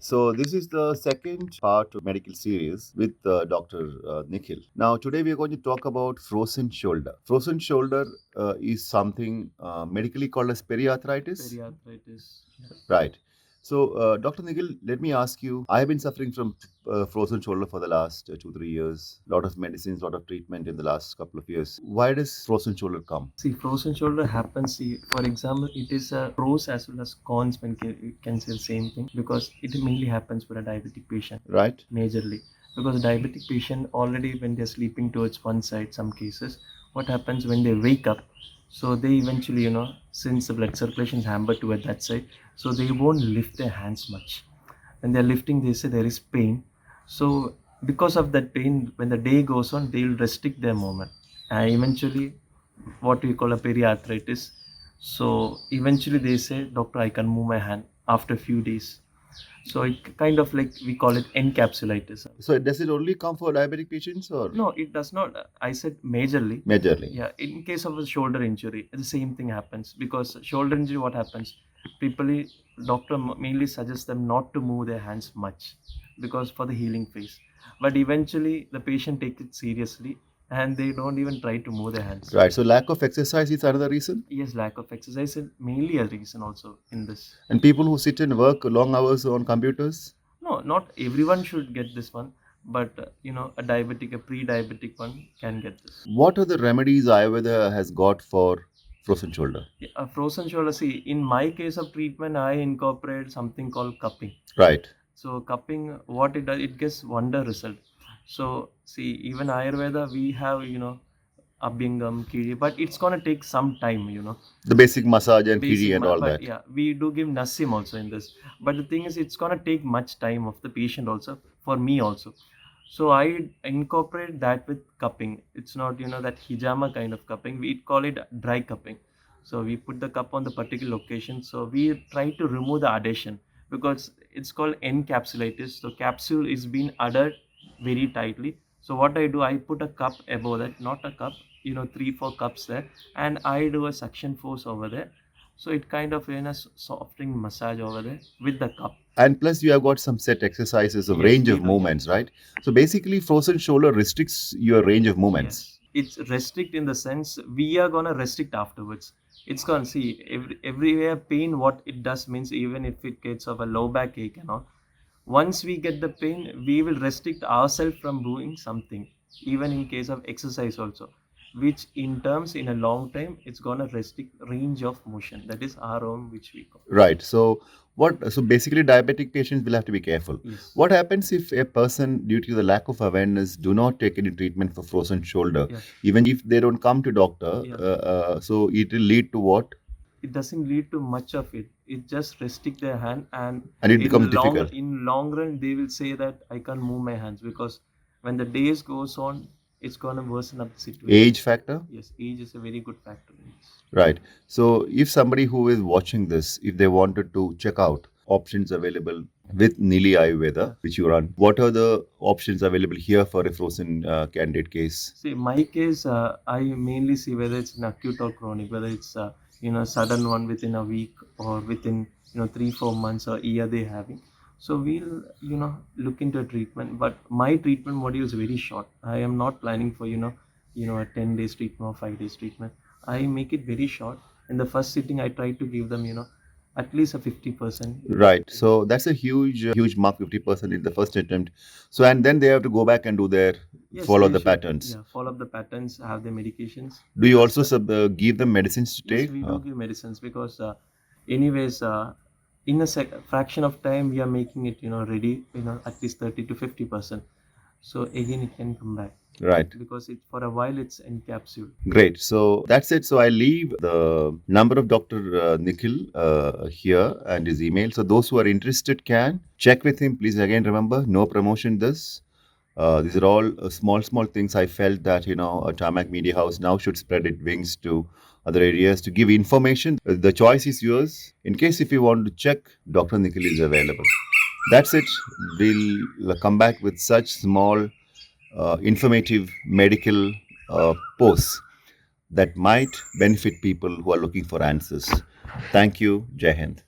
So this is the second part of medical series with Dr. Nikhil. Now today we are going to talk about frozen shoulder. Frozen shoulder is something medically called as periarthritis. Periarthritis. Yeah. Right. So, Dr. Nikhil, let me ask you. I have been suffering from frozen shoulder for the last 2-3 years. A lot of medicines, a lot of treatment in the last couple of years. Why does frozen shoulder come? See, frozen shoulder happens. See, for example, it is a pros as well as cons when you can say the same thing because it mainly happens for a diabetic patient Right. majorly. Because a diabetic patient already when they're sleeping towards one side, some cases, what happens when they wake up? So they eventually, since the blood circulation is hampered toward that side, so they won't lift their hands much. When they're lifting, they say there is pain. So because of that pain, when the day goes on, they will restrict their movement. And eventually, what we call a periarthritis. So eventually they say, doctor, I can move my hand after a few days. So it kind of like we call it encapsulitis. So does it only come for diabetic patients or? No, it does not. I said majorly. Majorly. Yeah, in case of a shoulder injury, the same thing happens because shoulder injury, what happens? People, doctor mainly suggests them not to move their hands much because for the healing phase. But eventually, the patient takes it seriously and they don't even try to move their hands. Right. So lack of exercise is another reason. Yes, lack of exercise is mainly a reason also in this. And people who sit and work long hours on computers. No, not everyone should get this one, but a diabetic, a pre-diabetic one can get this. What are the remedies Ayurveda has got for frozen shoulder? Yeah, a frozen shoulder. See, in my case of treatment, I incorporate something called cupping. Right. So cupping, what it does, it gives wonder result. So see, even Ayurveda, we have Abhyangam, Kiri, but it's gonna take some time. The basic massage and Basic, kiri and all but that. yeah, we do give Nassim also in this. But the thing is, it's gonna take much time of the patient also, for me also. So I incorporate that with cupping. It's not that hijama kind of cupping. We call it dry cupping. So we put the cup on the particular location. So we try to remove the adhesion because it's called encapsulitis. So capsule is being adhered very tightly. So what I do, I put a cup above that, not a cup, 3-4 cups there, and I do a suction force over there. So it kind of softening massage over there with the cup. And plus, you have got some set exercises of Yes, range we of do, movements, right? So basically, frozen shoulder restricts your range of movements. Yes, it's restrict in the sense we are gonna restrict afterwards. It's gonna see everywhere pain. What it does means even if it gets of a low back ache and all, once we get the pain, we will restrict ourselves from doing something. Even in case of exercise also, which in terms in a long time, it's gonna restrict range of motion. That is our own which we call. Right. So what? So basically, diabetic patients will have to be careful. Yes. What happens if a person, due to the lack of awareness, do not take any treatment for frozen shoulder, Yeah. even if they don't come to doctor? Yeah. So it will lead to what? It doesn't lead to much of it. It just restrict their hand, and it becomes difficult. In long run they will say that I can't move my hands because when the days goes on, it's gonna worsen up the situation. Age factor. Yes, age is a very good factor in this. Right. So if somebody who is watching this, if they wanted to check out options available with Nili Ayurveda, which you run, what are the options available here for a frozen candidate case? See, my case, I mainly see whether it's an acute or chronic, whether it's sudden one within a week or within 3-4 months or year they having. So we'll look into a treatment, but my treatment module is very short. I am not planning for a 10 days treatment or 5 days treatment. I make it very short. In the first sitting, I try to give them at least a 50%. Right. So that's a huge mark, 50% in the first attempt. So and then they have to go back and do their Yes, follow they the should, patterns. Yeah, follow the patterns, have the medications. Do you also give them medicines to Yes, take? we do give medicines because anyways, in a fraction of time, we are making it ready, at least 30 to 50%. So again, it can come back. Right. Because for a while it's encapsulated. Great. So that's it. So I leave the number of Dr. Nikhil here and his email. So those who are interested can check with him. Please again remember, no promotion this. These are all small things. I felt that a Tarmac Media House now should spread its wings to other areas to give information. The choice is yours. In case if you want to check, Dr. Nikhil is available. That's it. We'll come back with such small, informative medical posts that might benefit people who are looking for answers. Thank you. Jai Hind.